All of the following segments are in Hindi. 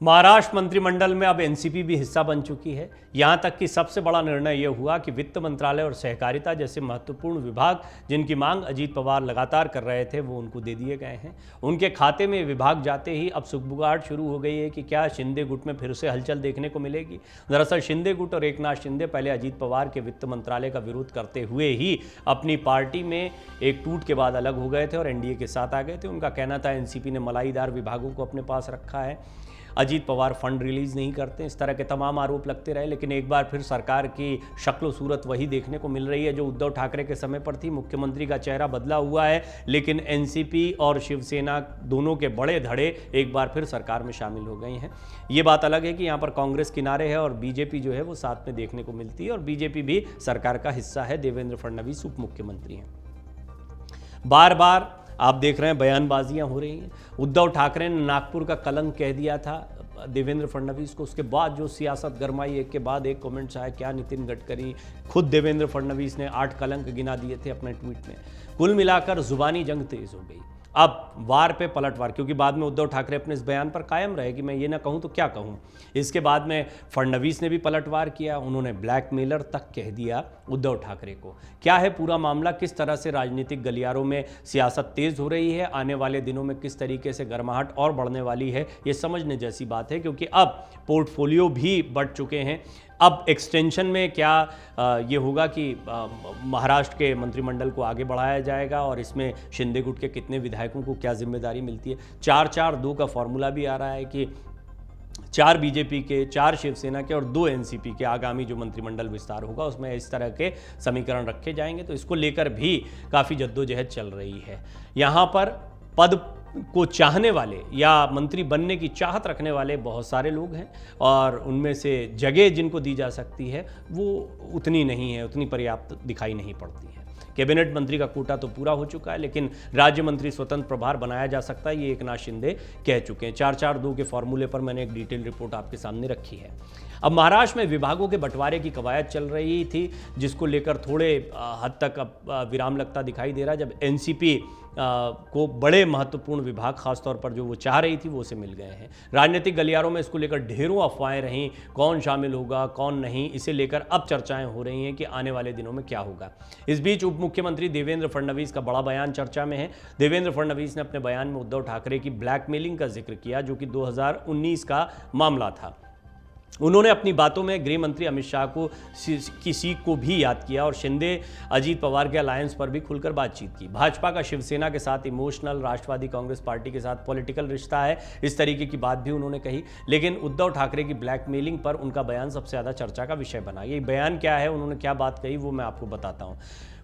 महाराष्ट्र मंत्रिमंडल में अब एनसीपी भी हिस्सा बन चुकी है। यहां तक कि सबसे बड़ा निर्णय यह हुआ कि वित्त मंत्रालय और सहकारिता जैसे महत्वपूर्ण विभाग जिनकी मांग अजीत पवार लगातार कर रहे थे वो उनको दे दिए गए हैं। उनके खाते में विभाग जाते ही अब सुगबुगाहट शुरू हो गई है कि क्या शिंदे गुट में फिर से हलचल देखने को मिलेगी। दरअसल शिंदे गुट और एकनाथ शिंदे पहले अजीत पवार के वित्त मंत्रालय का विरोध करते हुए ही अपनी पार्टी में एक टूट के बाद अलग हो गए थे और एनडीए के साथ आ गए थे। उनका कहना था एनसीपी ने मलाईदार विभागों को अपने पास रखा है, अजीत पवार फंड रिलीज नहीं करते, इस तरह के तमाम आरोप लगते रहे। लेकिन एक बार फिर सरकार की शक्ल सूरत वही देखने को मिल रही है जो उद्धव ठाकरे के समय पर थी। मुख्यमंत्री का चेहरा बदला हुआ है, लेकिन एनसीपी और शिवसेना दोनों के बड़े धड़े एक बार फिर सरकार में शामिल हो गए हैं। ये बात अलग है कि यहाँ पर कांग्रेस किनारे है और बीजेपी जो है वो साथ में देखने को मिलती है और बीजेपी भी सरकार का हिस्सा है। देवेंद्र फडणवीस उप मुख्यमंत्री हैं। बार बार आप देख रहे हैं बयानबाजियां हो रही हैं। उद्धव ठाकरे ने नागपुर का कलंक कह दिया था देवेंद्र फडणवीस को, उसके बाद जो सियासत गरमाई, एक के बाद एक कमेंट्स आए। क्या नितिन गडकरी, खुद देवेंद्र फडणवीस ने 8 कलंक गिना दिए थे अपने ट्वीट में। कुल मिलाकर जुबानी जंग तेज हो गई। अब वार पे पलटवार, क्योंकि बाद में उद्धव ठाकरे अपने इस बयान पर कायम रहे कि मैं ये ना कहूँ तो क्या कहूँ। इसके बाद में फडणवीस ने भी पलटवार किया, उन्होंने ब्लैकमेलर तक कह दिया उद्धव ठाकरे को। क्या है पूरा मामला, किस तरह से राजनीतिक गलियारों में सियासत तेज हो रही है, आने वाले दिनों में किस तरीके से गर्माहट और बढ़ने वाली है, ये समझने जैसी बात है। क्योंकि अब पोर्टफोलियो भी बढ़ चुके हैं। अब एक्सटेंशन में क्या ये होगा कि महाराष्ट्र के मंत्रिमंडल को आगे बढ़ाया जाएगा और इसमें शिंदे गुट के कितने विधायकों को क्या जिम्मेदारी मिलती है। 4-4-2 का फॉर्मूला भी आ रहा है कि 4 बीजेपी के, 4 शिवसेना के और 2 एनसीपी के आगामी जो मंत्रिमंडल विस्तार होगा उसमें इस तरह के समीकरण रखे जाएंगे। तो इसको लेकर भी काफ़ी जद्दोजहद चल रही है। यहाँ पर पद को चाहने वाले या मंत्री बनने की चाहत रखने वाले बहुत सारे लोग हैं और उनमें से जगह जिनको दी जा सकती है वो उतनी नहीं है, उतनी पर्याप्त दिखाई नहीं पड़ती है। कैबिनेट मंत्री का कोटा तो पूरा हो चुका है, लेकिन राज्य मंत्री स्वतंत्र प्रभार बनाया जा सकता है, ये एकनाथ शिंदे कह चुके हैं। 4-4-2 के फॉर्मूले पर मैंने एक डिटेल रिपोर्ट आपके सामने रखी है। अब महाराष्ट्र में विभागों के बंटवारे की कवायद चल रही थी, जिसको लेकर थोड़े हद तक अब विराम लगता दिखाई दे रहा है, जब एनसीपी को बड़े महत्वपूर्ण विभाग खासतौर पर जो वो चाह रही थी वो उसे मिल गए हैं। राजनीतिक गलियारों में इसको लेकर ढेरों अफवाहें रहीं, कौन शामिल होगा कौन नहीं, इसे लेकर अब चर्चाएं हो रही हैं कि आने वाले दिनों में क्या होगा। इस बीच उप मुख्यमंत्री देवेंद्र फडणवीस का बड़ा बयान चर्चा में है। देवेंद्र फडणवीस ने अपने बयान में उद्धव ठाकरे की ब्लैकमेलिंग का जिक्र किया, जो कि 2019 का मामला था। उन्होंने अपनी बातों में गृह मंत्री अमित शाह की सीख को भी याद किया और शिंदे अजीत पवार के अलायंस पर भी खुलकर बातचीत की। भाजपा का शिवसेना के साथ इमोशनल, राष्ट्रवादी कांग्रेस पार्टी के साथ पॉलिटिकल रिश्ता है, इस तरीके की बात भी उन्होंने कही। लेकिन उद्धव ठाकरे की ब्लैकमेलिंग पर उनका बयान सबसे ज़्यादा चर्चा का विषय बना। ये बयान क्या है, उन्होंने क्या बात कही, वो मैं आपको बताता हूँ।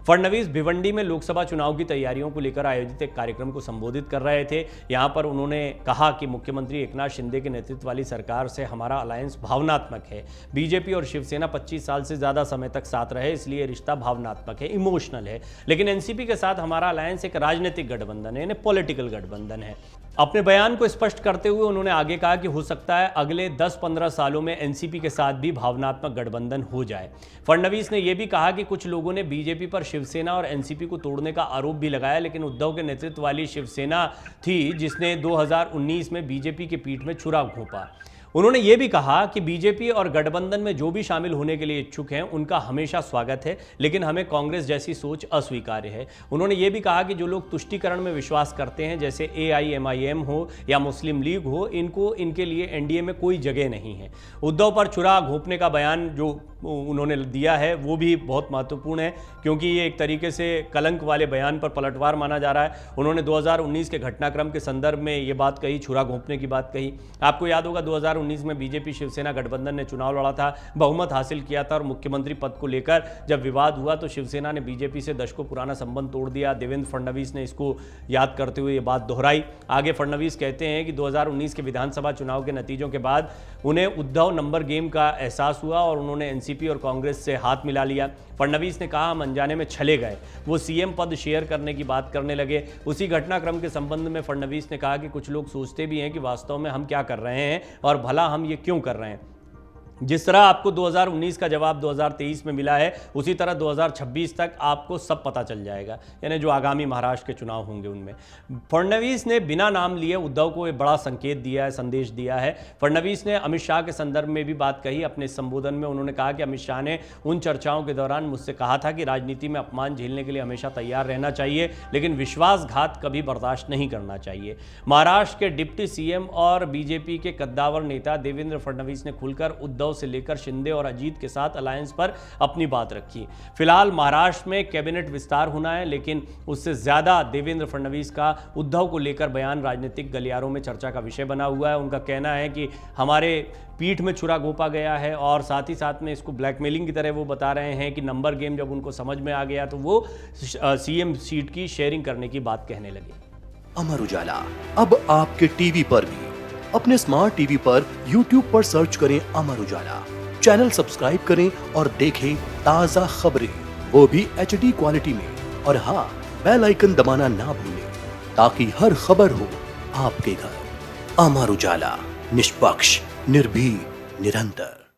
फडणवीस भिवंडी में लोकसभा चुनाव की तैयारियों को लेकर आयोजित एक कार्यक्रम को संबोधित कर रहे थे। यहां पर उन्होंने कहा कि मुख्यमंत्री एकनाथ शिंदे के नेतृत्व वाली सरकार से हमारा अलायंस भावनात्मक है। बीजेपी और शिवसेना 25 साल से ज़्यादा समय तक साथ रहे, इसलिए रिश्ता भावनात्मक है, इमोशनल है। लेकिन एनसीपी के साथ हमारा अलायंस एक राजनीतिक गठबंधन है, पॉलिटिकल गठबंधन है। अपने बयान को स्पष्ट करते हुए उन्होंने आगे कहा कि हो सकता है अगले 10-15 सालों में एनसीपी के साथ भी भावनात्मक गठबंधन हो जाए। फडणवीस ने यह भी कहा कि कुछ लोगों ने बीजेपी पर शिवसेना और एनसीपी को तोड़ने का आरोप भी लगाया, लेकिन उद्धव के नेतृत्व वाली शिवसेना थी जिसने 2019 में बीजेपी के पीठ में छुरा घोंपा। उन्होंने ये भी कहा कि बीजेपी और गठबंधन में जो भी शामिल होने के लिए इच्छुक हैं उनका हमेशा स्वागत है, लेकिन हमें कांग्रेस जैसी सोच अस्वीकार्य है। उन्होंने ये भी कहा कि जो लोग तुष्टीकरण में विश्वास करते हैं, जैसे AIMIM हो या मुस्लिम लीग हो, इनके लिए एनडीए में कोई जगह नहीं है। उद्धव पर छुरा घोंपने का बयान जो उन्होंने दिया है वो भी बहुत महत्वपूर्ण है, क्योंकि ये एक तरीके से कलंक वाले बयान पर पलटवार माना जा रहा है। उन्होंने 2019 के घटनाक्रम के संदर्भ में ये बात कही, छुरा घोंपने की बात कही। आपको याद होगा 2019 में बीजेपी शिवसेना गठबंधन ने चुनाव लड़ा था, बहुमत हासिल किया था और मुख्यमंत्री पद को लेकर जब विवाद हुआ तो शिवसेना ने बीजेपी से दशकों पुराना संबंध तोड़ दिया। देवेंद्र फडणवीस ने इसको याद करते हुए ये बात दोहराई। आगे फडणवीस कहते हैं कि 2019 के विधानसभा चुनाव के नतीजों के बाद उन्हें उद्धव नंबर गेम का एहसास हुआ और उन्होंने एनसीपी और कांग्रेस से हाथ मिला लिया। फडणवीस ने कहा हम अनजाने में छले गए, वो सीएम पद शेयर करने की बात करने लगे। उसी घटनाक्रम के संबंध में फडणवीस ने कहा कि कुछ लोग सोचते भी हैं कि वास्तव में हम क्या कर रहे हैं और भला हम ये क्यों कर रहे हैं। जिस तरह आपको 2019 का जवाब 2023 में मिला है, उसी तरह 2026 तक आपको सब पता चल जाएगा, यानी जो आगामी महाराष्ट्र के चुनाव होंगे उनमें। फडणवीस ने बिना नाम लिए उद्धव को एक बड़ा संकेत दिया है, संदेश दिया है। फडणवीस ने अमित शाह के संदर्भ में भी बात कही अपने संबोधन में। उन्होंने कहा कि अमित शाह ने उन चर्चाओं के दौरान मुझसे कहा था कि राजनीति में अपमान झेलने के लिए हमेशा तैयार रहना चाहिए, लेकिन विश्वासघात कभी बर्दाश्त नहीं करना चाहिए। महाराष्ट्र के डिप्टी सीएम और बीजेपी के कद्दावर नेता देवेंद्र फडणवीस ने खुलकर उद्धव से लेकर शिंदे और अजीत के साथ अलायंस पर अपनी बात रखी। फिलहाल महाराष्ट्र में कैबिनेट विस्तार होना है, लेकिन उससे ज्यादा देवेंद्र फडणवीस का उद्धव को लेकर बयान राजनीतिक गलियारों में चर्चा का विषय बना हुआ है। उनका कहना है कि हमारे पीठ में छुरा घोंपा गया है, और साथ ही साथ में इसको ब्लैकमेलिंग की तरह वो बता रहे हैं कि नंबर गेम जब उनको समझ में आ गया तो वो सीएम सीट की शेयरिंग करने की बात कहने लगे। अमर उजाला अब आपके टीवी पर भी। अपने स्मार्ट टीवी पर YouTube पर सर्च करें अमर उजाला, चैनल सब्सक्राइब करें और देखें ताजा खबरें, वो भी HD क्वालिटी में। और हाँ, बेल आइकन दबाना ना भूलें ताकि हर खबर हो आपके घर। अमर उजाला, निष्पक्ष, निर्भीक, निरंतर।